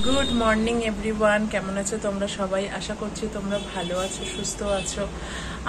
Good morning everyone, কেমন আছো তোমরা সবাই? আশা করছি তোমরা ভালো আছো, সুস্থ আছো।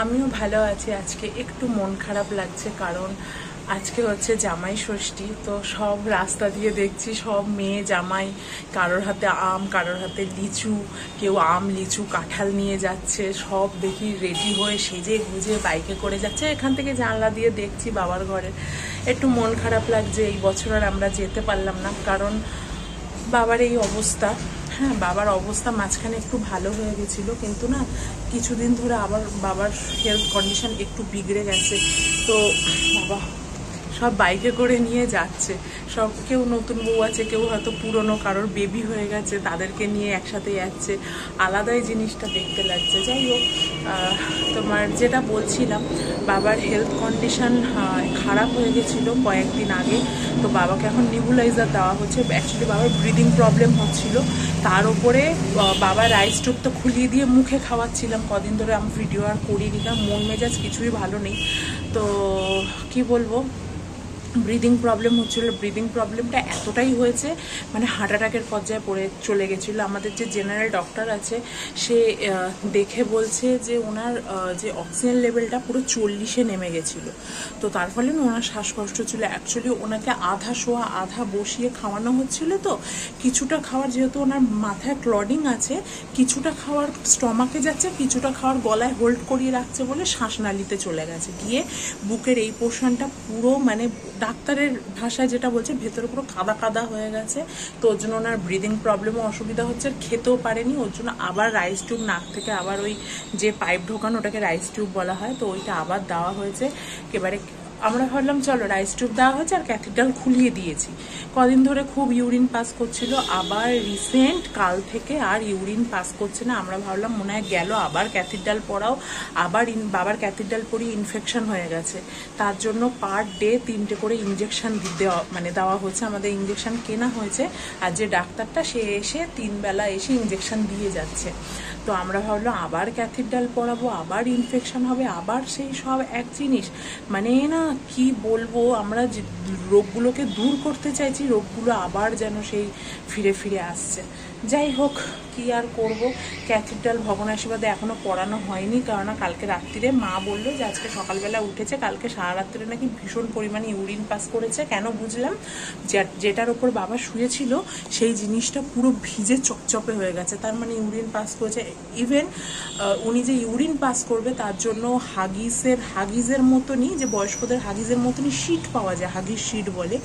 আমিও ভালো আছি। আজকে একটু মন খারাপ লাগছে, কারণ আজকে হচ্ছে জামাই ষষ্ঠী। তো সব রাস্তা দিয়ে দেখছি সব মেয়ে জামাই, কারোর হাতে আম, কারোর হাতে লিচু, কেউ আম লিচু কাঁঠাল নিয়ে যাচ্ছে। সব দেখি রেডি হয়ে সেজে গুজে বাইকে করে যাচ্ছে। এখান থেকে জানলা দিয়ে দেখছি বাবার ঘরে। একটু মন খারাপ লাগছে, এই বছর আর আমরা যেতে পারলাম না, কারণ বাবার এই অবস্থা। হ্যাঁ, বাবার অবস্থা মাঝখানে একটু ভালো হয়ে গেছিলো, কিন্তু না কিছুদিন ধরে আবার বাবার হেলথ কন্ডিশন একটু বিগড়ে গেছে। তো বাবা সব বাইকে করে নিয়ে যাচ্ছে। সব কেউ নতুন বউ আছে, কেউ হয়তো পুরনো, কারোর বেবি হয়ে গেছে, তাদেরকে নিয়ে একসাথে যাচ্ছে। আলাদাই জিনিসটা দেখতে লাগছে। যাই হোক, তোমার যেটা বলছিলাম, বাবার হেলথ কন্ডিশন খারাপ হয়ে গেছিলো কয়েকদিন আগে। তো বাবাকে এখন নিবুলাইজার দেওয়া হচ্ছে। অ্যাকচুয়ালি বাবার ব্রিদিং প্রবলেম হচ্ছিল, তার উপরে বাবার রাইস টিউব তো খুলিয়ে দিয়ে মুখে খাওয়াচ্ছিলাম। কদিন ধরে আমি ভিডিও আর করিনি, না মন মেজাজ কিছুই ভালো নেই। তো কি বলবো, ব্রিদিং প্রবলেম হচ্ছিলো। ব্রিদিং প্রবলেমটা এতটাই হয়েছে মানে হার্ট অ্যাটাকের পর্যায়ে পড়ে চলে গেছিলো। আমাদের যে জেনারেল ডক্টর আছে, সে দেখে বলছে যে ওনার যে অক্সিজেন লেভেলটা পুরো 40-এ নেমে গেছিলো। তো তার ফলে না ওনার শ্বাসকষ্ট ছিল। অ্যাকচুয়ালি ওনাকে আধা শোয়া আধা বসিয়ে খাওয়ানো হচ্ছিল। তো কিছুটা খাওয়ার, যেহেতু ওনার মাথায় ক্লডিং আছে, কিছুটা খাওয়ার স্টমাকে যাচ্ছে, কিছুটা খাওয়ার গলায় হোল্ড করিয়ে রাখছে বলে শ্বাসনালীতে চলে গেছে, গিয়ে বুকের এই পোর্শনটা পুরো মানে ডাক্তারের ভাষায় যেটা বলছে ভেতরে পুরো কাদা কাদা হয়ে গেছে। তো ওর জন্য ওনার ব্রিদিং প্রবলেমও অসুবিধা হচ্ছে, খেতেও পারেনি। ওর জন্য আবার রাইস টিউব, নাক থেকে আবার ওই যে পাইপ ঢোকানো ওটাকে রাইস টিউব বলা হয়, তো ওইটা আবার দেওয়া হয়েছে। এবারে আমরা ভাবলাম চলো রাইস টিউব দেওয়া হয়েছে আর ক্যাথিড্রাল খুলিয়ে দিয়েছি। কদিন ধরে খুব ইউরিন পাস করছিল, আবার রিসেন্ট কাল থেকে আর ইউরিন পাস করছে না। আমরা ভাবলাম মনে হয় গেল, আবার ক্যাথিড্রাল পড়াও, আবার বাবার ক্যাথিড্রাল পরিয়ে ইনফেকশন হয়ে গেছে। তার জন্য পার ডে 3টে করে ইঞ্জেকশন দেওয়া হচ্ছে। আমাদের ইঞ্জেকশন কেনা হয়েছে, আর যে ডাক্তারটা সে এসে 3 বেলা এসে ইঞ্জেকশন দিয়ে যাচ্ছে। তো আমরা ভাবলাম আবার ক্যাথিড্রাল পড়াবো, আবার ইনফেকশন হবে, আবার সেই সব এক জিনিস। মানে না কি বলবো, আমরা যে রোগগুলোকে দূর করতে চাইছি, রোগগুলো আবার যেন সেই ফিরে ফিরে আসছে। যাই হোক, কি আর করব, ক্যাথিড্রাল ভগবান আশীর্বাদে এখনও পড়ানো হয়নি, কেননা কালকে রাত্রিরে মা বললো যে আজকে সকালবেলা উঠেছে, কালকে সারা রাত্রিরে নাকি ভীষণ পরিমাণে ইউরিন পাস করেছে। কেন বুঝলাম, যেটার ওপর বাবা শুয়েছিল সেই জিনিসটা পুরো ভিজে চপচপে হয়ে গেছে, তার মানে ইউরিন পাস করেছে। ইভেন উনি যে ইউরিন পাস করবে তার জন্য হাগিজের মতনই, যে বয়স্কদের হাগিজের মতনই শিট পাওয়া যায়, হাগিজ শিট বলে,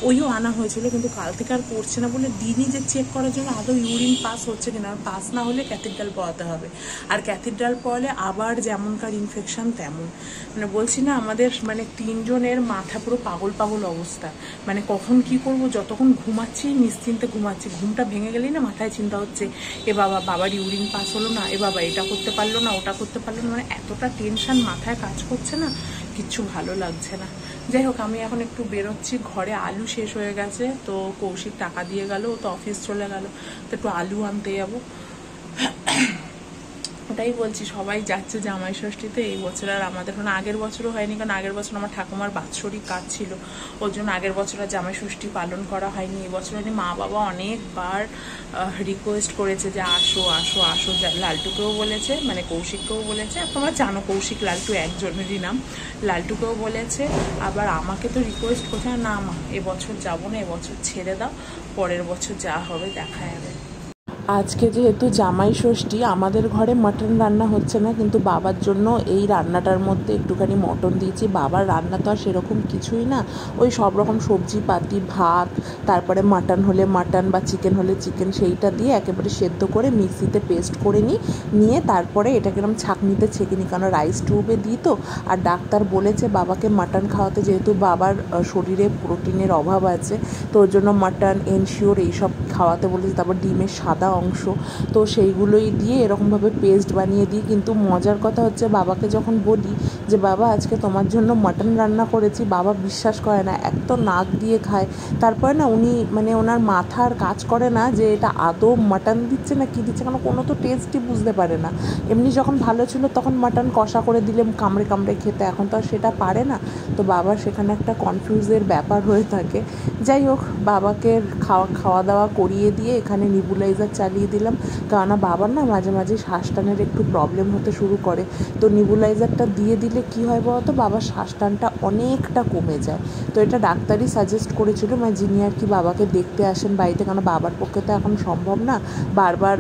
ওইও আনা হয়েছিল। কিন্তু কাল থেকে আর পড়ছে না বলে দিনই যে চেক করার জন্য আদৌ ইউরিন পাস হচ্ছে কিনা, পাস না হলে ক্যাথিড্রাল পড়াতে হবে। আর ক্যাথিড্রাল পড়ালে আবার যেমনকার ইনফেকশন তেমন। মানে বলছি না, আমাদের মানে 3 জনের মাথা পুরো পাগল পাগল অবস্থা। মানে কখন কি করব, যতক্ষণ ঘুমাচ্ছি নিশ্চিন্তে ঘুমাচ্ছি, ঘুমটা ভেঙে গেলেই না মাথায় চিন্তা হচ্ছে, এ বাবা বাবার ইউরিন পাস হলো না, এ বাবা এটা করতে পারলো না, ওটা করতে পারলো না। মানে এতটা টেনশন মাথায় কাজ করছে না, কিচ্ছু ভালো লাগছে না। যাই হোক, আমি এখন একটু বেরোচ্ছি, ঘরে আলু শেষ হয়ে গেছে। তো কৌশিক টাকা দিয়ে গেল, তো অফিস চলে গেল, তো একটু আলু আনতে যাবো। ওটাই বলছি, সবাই যাচ্ছে জামাই ষষ্ঠীতে। এই বছর আর আমাদের, মানে আগের বছরও হয়নি, কারণ আগের বছর আমার ঠাকুমার বাৎসরিক কাজ ছিল, ওর জন্য আগের বছর আর জামাই ষষ্ঠী পালন করা হয়নি। এবছর হয়নি। মা বাবা অনেকবার রিকোয়েস্ট করেছে যে আসো আসো আসো, লালটুকেও বলেছে, মানে কৌশিককেও বলেছে। আর তোমরা জানো কৌশিক লালটু একজনেরই নাম, লালটুকেও বলেছে, আবার আমাকে তো রিকোয়েস্ট করছে। না মা, এবছর যাবো না, এবছর ছেড়ে দাও, পরের বছর যা হবে দেখা যাবে। আজকে যেহেতু জামাই ষষ্ঠী, আমাদের ঘরে মাটন রান্না হচ্ছে না, কিন্তু বাবার জন্য এই রান্নাটার মধ্যে একটুখানি মটন দিয়েছি। বাবার রান্না তো আর সেরকম কিছুই না, ওই সব রকম সবজি পাতি, ভাত, তারপরে মাটন হলে মাটন বা চিকেন হলে চিকেন, সেইটা দিয়ে একেবারে সেদ্ধ করে মিক্সিতে পেস্ট করে নিয়ে তারপরে এটাকে এরকম ছাঁকনিতে ছেঁকে নিই, কারণ রাইস টিউবে দিই তো। আর ডাক্তার বলেছে বাবাকে মাটন খাওয়াতে, যেহেতু বাবার শরীরে প্রোটিনের অভাব আছে, তো ওর জন্য মাটন, এনশিওর এইসব খাওয়াতে বলেছে। তারপর ডিমের সাদা অংশ, তো সেইগুলোই দিয়ে এরকমভাবে পেস্ট বানিয়ে দিই। কিন্তু মজার কথা হচ্ছে বাবাকে যখন বলি যে বাবা আজকে তোমার জন্য মাটন রান্না করেছি, বাবা বিশ্বাস করে না, এক তো নাক দিয়ে খায়, তারপরে না উনি মানে ওনার মাথার কাজ করে না যে এটা আদৌ মাটন দিচ্ছে না কী দিচ্ছে, কারণ কোনো তো টেস্টই বুঝতে পারে না। এমনি যখন ভালো ছিল তখন মাটন কষা করে দিলে কামড়ে কামড়ে খেতে, এখন তো আর সেটা পারে না। তো বাবার সেখানে একটা কনফিউজের ব্যাপার হয়ে থাকে। যাই হোক, বাবাকে খাওয়া দাওয়া করিয়ে দিয়ে এখানে নিবুলাইজার চালিয়ে দিলাম, কেননা বাবার না মাঝে মাঝে শ্বাস টানের একটু প্রবলেম হতে শুরু করে। তো নিবুলাইজারটা দিয়ে দিলে কী হয় বলতো, বাবার শ্বাস টানটা অনেকটা কমে যায়। তো এটা ডাক্তারই সাজেস্ট করেছিল, মানে যিনি আর কি বাবাকে দেখতে আসেন বাড়িতে, কারণ বাবার পক্ষে তো এখন সম্ভব না বারবার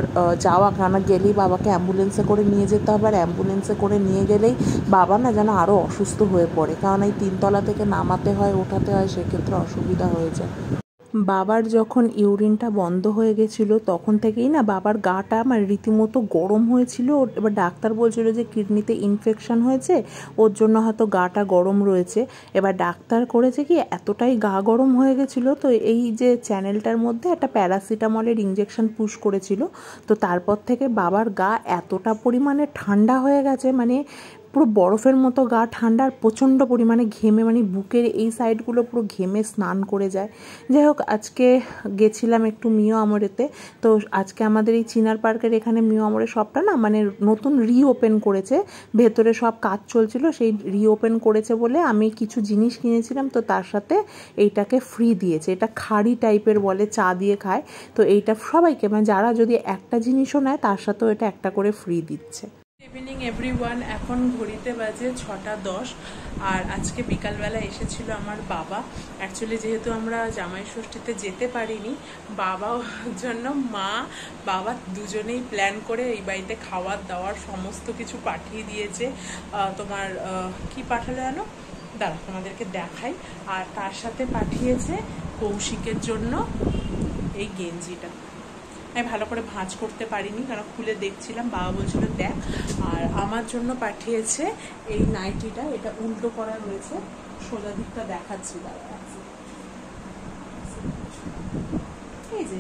যাওয়া, কেন গেলেই বাবাকে অ্যাম্বুলেন্সে করে নিয়ে যেতে হবে, আর অ্যাম্বুলেন্সে করে নিয়ে গেলেই বাবা না যেন আরও অসুস্থ হয়ে পড়ে, কারণ এই 3 তলা থেকে নামাতে হয় ওঠাতে হয়, সেক্ষেত্রে অসুবিধা হয়ে যায়। বাবার যখন ইউরিনটা বন্ধ হয়ে গেছিলো তখন থেকেই না বাবার গাটা আমার রীতিমতো গরম হয়েছিল। এবার ডাক্তার বলছিল যে কিডনিতে ইনফেকশন হয়েছে, ওর জন্য হয়তো গাটা গরম রয়েছে। এবার ডাক্তার করেছে কি, এতটাই গা গরম হয়ে গেছিলো, তো এই যে চ্যানেলটার মধ্যে একটা প্যারাসিটামলের ইঞ্জেকশন পুশ করেছিল। তো তারপর থেকে বাবার গা এতটা পরিমাণে ঠান্ডা হয়ে গেছে, মানে পুরো বরফের মতো গা ঠান্ডা, আর প্রচণ্ড পরিমাণে ঘেমে, মানে বুকের এই সাইডগুলো পুরো ঘেমে স্নান করে যায়। যাই হোক, আজকে গেছিলাম একটু মিও আমরেতে। তো আজকে আমাদের এই চিনার পার্কের এখানে মিও আমরের শপটা না মানে নতুন রিওপেন করেছে, ভেতরে সব কাজ চলছিল, সেই রিওপেন করেছে বলে আমি কিছু জিনিস কিনেছিলাম, তো তার সাথে এইটাকে ফ্রি দিয়েছে। এটা খাড়ি টাইপের বলে, চা দিয়ে খায়। তো এইটা সবাইকে, মানে যারা যদি একটা জিনিসও নেয় তার সাথেও এটা একটা করে ফ্রি দিচ্ছে। ইভিনিং এভরিওয়ান, এখন ঘড়িতে বাজে 6:10, আর আজকে বিকালবেলা এসেছিল আমার বাবা। অ্যাকচুয়ালি যেহেতু আমরা জামাই ষষ্ঠীতে যেতে পারিনি, বাবার জন্য মা বাবা দুজনেই প্ল্যান করে এই বাড়িতে খাওয়ার দাওয়ার সমস্ত কিছু পাঠিয়ে দিয়েছে। তোমার কি পাঠালো জানো, দাঁড়া তোমাদেরকে দেখাই। আর তার সাথে পাঠিয়েছে কৌশিকের জন্য এই গেঞ্জিটা। আমি ভালো করে ভাঁজ করতে পারিনি, কারণ খুলে দেখছিলাম, বাবা বলছিল দেখ। আর আমার জন্য পাঠিয়েছে এই নাইটিটা, এটা উল্টো করা রয়েছে, সোজা দিকটা দেখাচ্ছি দাদা, এই যে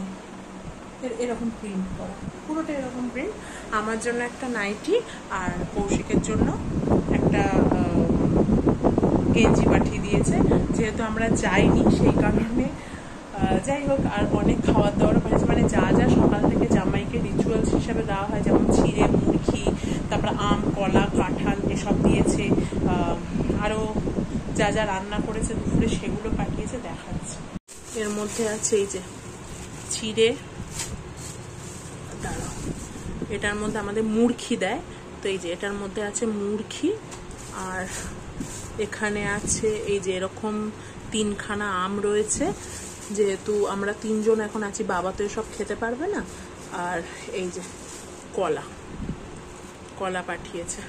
এরকম প্রিন্ট করা, পুরোটা এরকম প্রিন্ট। আমার জন্য একটা নাইটি আর কৌশিকের জন্য একটা গেঞ্জি পাঠিয়ে দিয়েছে। যেহেতু আমরা যাইনি সেই কারণে, যাই হোক, আর অনেক খাওয়ার দাওয়ার পাঠিয়েছে, মানে যা যা সকাল থেকে জামাইকে রিচুয়ালস হিসাবে দেওয়া হয়, যেমন চিড়ে মুরগি, তারপর আম কলা কাঁঠাল এসব দিয়েছে, আরও যা যা রান্না করেছে দুপুরে সেগুলো পাঠিয়েছে, দেখাচ্ছে। এর মধ্যে আছে এই যে চিড়ে, দাঁড়াও, এটার মধ্যে আমাদের মুরগি দেয়, তো এই যে এটার মধ্যে আছে মুরগি, আর এখানে আছে এই যে এরকম 3খানা আম রয়েছে, যেহেতু আমরা 3 জন এখন আছি, বাবা তো এসব খেতে পারবে না। আর এই যে কলা পাঠিয়েছে,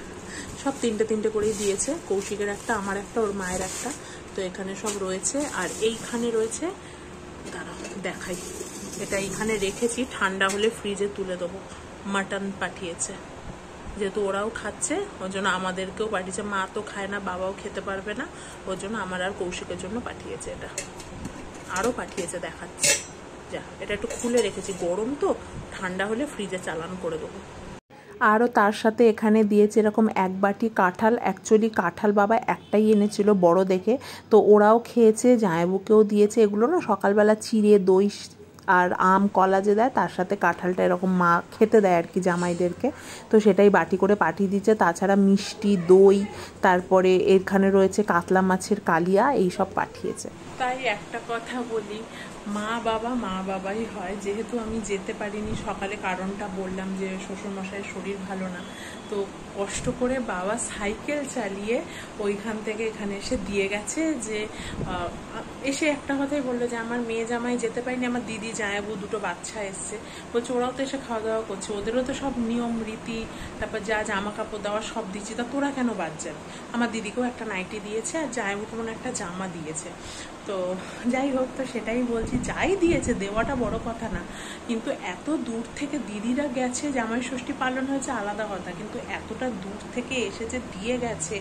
সব 3টে করেই দিয়েছে, কৌশিকের একটা, আমার একটা, ওর মায়ের একটা। তো এখানে সব রয়েছে। আর এইখানে রয়েছে, দাঁড়াও দেখাই, এটা এইখানে রেখেছি, ঠান্ডা হলে ফ্রিজে তুলে দেবো। মাটন পাঠিয়েছে, যেহেতু ওরাও খাচ্ছে ওর জন্য আমাদেরকেও পাঠিয়েছে। মা তো খায় না, বাবাও খেতে পারবে না, ওর জন্য আমার আর কৌশিকের জন্য পাঠিয়েছে। এটা আরও পাঠিয়েছে, দেখাচ্ছে, যা এটা একটু খুলে রেখেছি, গরম তো, ঠান্ডা হলে ফ্রিজে চালান করে দেবো। আরও তার সাথে এখানে দিয়েছে এরকম 1 বাটি কাঁঠাল। অ্যাকচুয়ালি কাঁঠাল বাবা একটাই এনেছিল বড় দেখে, তো ওরাও খেয়েছে, জামাইবুকেও দিয়েছে। এগুলো না সকালবেলা চিড়ে দই আর আম কলা যে দেয়, তার সাথে কাঁঠালটা এরকম মা খেতে দেয় আর কি জামাইদেরকে, তো সেটাই বাটি করে পাঠিয়ে দিচ্ছে। তাছাড়া মিষ্টি দই, তারপরে এখানে রয়েছে কাতলা মাছের কালিয়া, এইসব পাঠিয়েছে। তাই একটা কথা বলি, মা বাবাই হয়। যেহেতু আমি যেতে পারিনি সকালে, কারণটা বললাম যে শ্বশুরমশাইয়ের শরীর ভালো না, তো কষ্ট করে বাবা সাইকেল চালিয়ে ওইখান থেকে এখানে এসে দিয়ে গেছে। যে এসে একটা কথাই বললো যে আমার মেয়ে জামাই যেতে পারিনি, আমার দিদি জামাইবু 2টো বাচ্চা এসছে, বলছে ওরাও তো এসে খাওয়া দাওয়া করছে, ওদেরও তো সব নিয়ম রীতি, তারপর যা জামা কাপড় দেওয়া সব দিচ্ছি, তা তোরা কেন বাদ যাবে। আমার দিদিকেও একটা নাইটি দিয়েছে, আর জামাইবুকে মনে একটা জামা দিয়েছে। তো যাই হোক, তো সেটাই বলছি, যাই দিয়েছে দেওয়াটা বড় কথা না, কিন্তু এত দূর থেকে দিদিরা গেছে, জামাই ষষ্ঠী পালন হয়েছে আলাদা কথা, কিন্তু এতটা দূর থেকে এসে যে দিয়ে গেছে,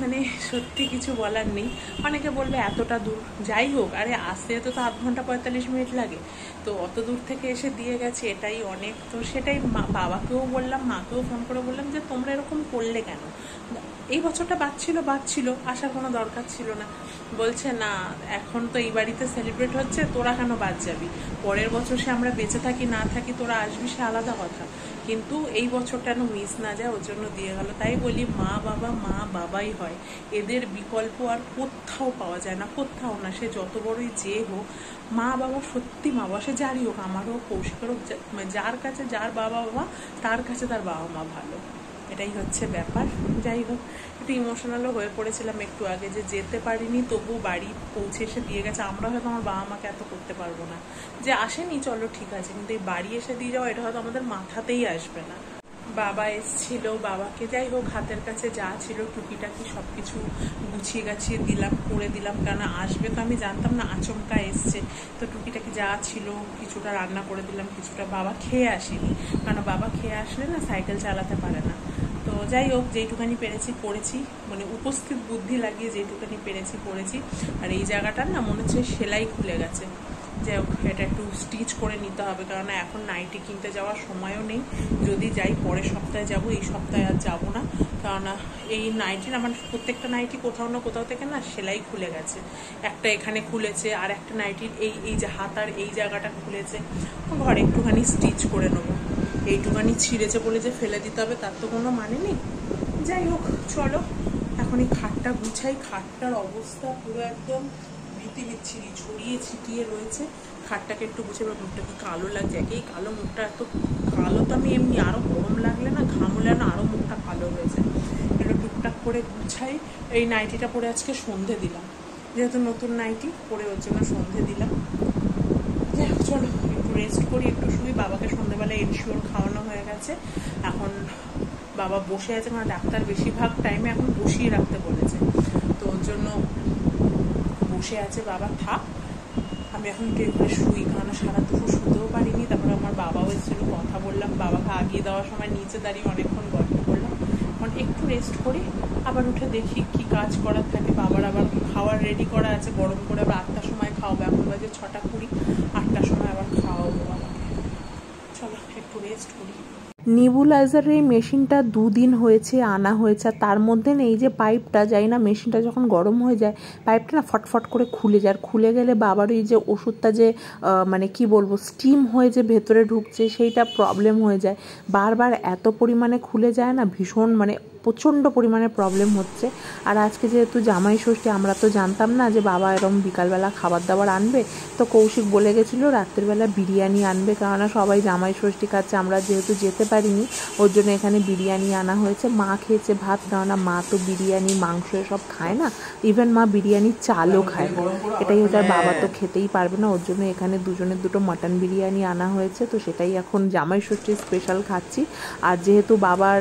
মানে সত্যি কিছু বলার নেই। অনেকে বলবে এতটা দূর, যাই হোক, আরে আসতে তো 8 ঘন্টা 45 মিনিট লাগে, তো অত দূর থেকে এসে দিয়ে গেছে, এটাই অনেক। তো সেটাই বাবাকেও বললাম, মাকেও ফোন করে বললাম যে তোমরা এরকম করলে কেন, এই বছরটা বাদ ছিল, আসার কোনো দরকার ছিল না। বলছে না, এখন তো এই বাড়িতে সেলিব্রেট হচ্ছে, তোরা কেন বাদ যাবি, পরের বছর সে আমরা বেঁচে থাকি না থাকি তোরা আসবি, সে আলাদা কথা, কিন্তু এই বছরটা যেন মিস না যায়, ওর জন্য দিয়ে গেল। তাই বলি মা বাবাই হয়, এদের বিকল্প আর কোথাও পাওয়া যায় না, কোথাও না, সে যত বড়ই যে হোক, মা বাবা সত্যি মা বাবা, সে যারই হোক, আমার হোক, কৌশিকের হোক, যার কাছে যার বাবা তার কাছে তার বাবা মা ভালো, এটাই হচ্ছে ব্যাপার। যাই হোক, একটু ইমোশনালও হয়ে পড়েছিলাম একটু আগে, যে যেতে পারিনি তবু বাড়ি পৌঁছে এসে দিয়ে গেছে। আমরা হয়তো আমার বাবা মাকে এত করতে পারবো না, যে আসেনি চলো ঠিক আছে, কিন্তু এই বাড়ি এসে দিয়ে যাওয়া এটা হয়তো আমাদের মাথাতেই আসবে না। বাবা এসছিল, বাবাকে যাই হোক হাতের কাছে যা ছিল টুকিটাকি সব কিছু গুছিয়ে গাছিয়ে দিলাম, করে দিলাম, কেন আসবে তো আমি জানতাম না, আচমকা এসছে, তো টুকিটাকি যা ছিল কিছুটা রান্না করে দিলাম, কিছুটা বাবা খেয়ে আসেনি, কারণ বাবা খেয়ে আসলে না সাইকেল চালাতে পারে না। তো যাই হোক, যেইটুকানি পেরেছি করেছি, মানে উপস্থিত বুদ্ধি লাগিয়ে যেইটুকানি পেরেছি করেছি। আর এই জায়গাটার না মনে হচ্ছে সেলাই খুলে গেছে, যাই হোক এটা একটু স্টিচ করে নিতে হবে, কারণ এখন নাইটি কিনতে যাওয়ার সময়ও নেই, যদি যাই পরের সপ্তাহে যাব, এই সপ্তাহে আর যাবো না, কারণ এই নাইটির আমার প্রত্যেকটা নাইটি কোথাও না কোথাও থেকে না সেলাই খুলে গেছে, একটা এখানে খুলেছে, আর একটা নাইটির এই যে হাতার এই জায়গাটা খুলেছে, ঘরে একটুখানি স্টিচ করে নেবো, এইটুখানি ছিঁড়েছে বলে যে ফেলে দিতে হবে তার তো কোনো মানে নেই। যাই হোক চলো, এখন এই খাটটা গুছাই, খাটটার অবস্থা পুরো একদম বিচ্ছিরি, ছড়িয়ে ছিটিয়ে রয়েছে, খাটটাকে একটু গুছিয়ে, মুখটা কি কালো লাগছে, এই কালো মুখটা এত কালো তো আমি এমনি, আরও গরম লাগলে না ঘামলে না আরও মুখটা কালো হয়েছে, একটু টুকটাক করে গুছাই। এই নাইটিটা পরে আজকে সন্ধে দিলাম, যেহেতু নতুন নাইটি পরে ওর জন্য সন্ধে দিলাম। যাই হোক চলো একটু রেস্ট করি, একটু শুই, বাবাকে সন্ধ্যেবেলা এনশিওর খাওয়ানো হয়ে গেছে, এখন বাবা বসে আছে, মানে ডাক্তার বেশিরভাগ টাইমে এখন বসিয়ে রাখতে বলেছে, তো ওর জন্য বসে আছে, বাবা থাক, আমি এখন একটু করে শুই, কারণ সারা দুপুর শুতেও পারিনি। তারপরে আমার বাবাও এসেছিল, কথা বললাম, বাবাকে আগিয়ে দেওয়ার সময় নিচে দাঁড়িয়ে অনেকক্ষণ গল্প করলাম, এখন একটু রেস্ট করি, আবার উঠে দেখি কি কাজ করার থাকে। বাবার আবার খাওয়ার রেডি করা আছে, গরম করে আবার 8টার সময় খাওয়াবো, এখন বাজে 6:20, 8টার সময় আবার খাওয়াবো বাবাকে। চলো একটু রেস্ট করি। নেবুলাইজারের এই মেশিনটা 2 দিন হয়েছে আনা হয়েছে, আর তার মধ্যে না এই যে পাইপটা, যাই না মেশিনটা যখন গরম হয়ে যায় পাইপটা না ফটফট করে খুলে যায়, আর খুলে গেলে বাবার ওই যে ওষুধটা যে মানে কি বলবো স্টিম হয়ে যে ভেতরে ঢুকছে সেইটা প্রবলেম হয়ে যায়, বারবার এত পরিমাণে খুলে যায় না, ভীষণ মানে প্রচণ্ড পরিমাণে প্রবলেম হচ্ছে। আর আজকে যেহেতু জামাই ষষ্ঠী, আমরা তো জানতাম না যে বাবা এরকম বিকালবেলা খাবার দাবার আনবে, তো কৌশিক বলে গেছিলো রাত্রিবেলা বিরিয়ানি আনবে, কেননা সবাই জামাই ষষ্ঠী খাচ্ছে, আমরা যেহেতু যেতে পারিনি ওর জন্য এখানে বিরিয়ানি আনা হয়েছে। মা খেয়েছে ভাত, কেননা মা তো বিরিয়ানি মাংস এসব খায় না, ইভেন মা বিরিয়ানির চালও খায় না, এটাই হচ্ছে, আর বাবা তো খেতেই পারবে না, ওর জন্য এখানে দুজনের দুটো মাটন বিরিয়ানি আনা হয়েছে, তো সেটাই এখন জামাই ষষ্ঠীর স্পেশাল খাচ্ছি। আর যেহেতু বাবার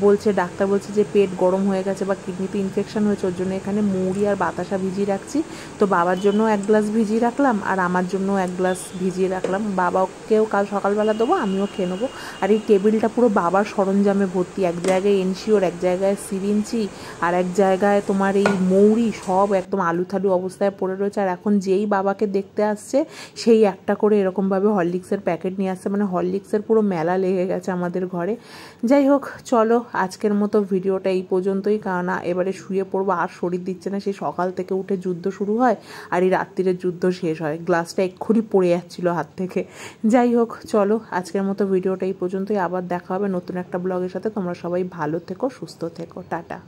বলছে, ডাক্তার বলছে যে পেট গরম হয়ে গেছে বা কিডনিতে ইনফেকশন হয়েছে, ওর জন্য এখানে মৌরি আর বাতাসা ভিজিয়ে রাখছি, তো বাবার জন্য 1 গ্লাস ভিজিয়ে রাখলাম আর আমার জন্য 1 গ্লাস ভিজিয়ে রাখলাম, বাবাকেও কাল সকালবেলা দেবো, আমিও খেয়ে নেবো। আর এই টেবিলটা পুরো বাবার সরঞ্জামে ভর্তি, এক জায়গায় এনশিওর, এক জায়গায় সিরিঞ্চি, আর এক জায়গায় তোমার এই মৌরি, সব একদম আলু থালু অবস্থায় পড়ে রয়েছে। আর এখন যেই বাবাকে দেখতে আসছে সেই একটা করে এরকমভাবে হরলিক্সের প্যাকেট নিয়ে আসছে, মানে হরলিক্সের পুরো মেলা লেগে গেছে আমাদের ঘরে। যাই হোক চলো আজকের মতো ভিডিওটা এই পর্যন্তই, কারণ এবারে শুয়ে পড়বো, আর শরীর দিচ্ছে না, সেই সকাল থেকে উঠে যুদ্ধ শুরু হয় আর এই রাত্রিরের যুদ্ধ শেষ হয়, গ্লাসটা এক্ষুনি পড়ে যাচ্ছিলো হাত থেকে। যাই হোক চলো আজকের মতো ভিডিওটা এই পর্যন্তই, আবার দেখা হবে নতুন একটা ব্লগের সাথে, তোমরা সবাই ভালো থেকো, সুস্থ থেকো, টাটা।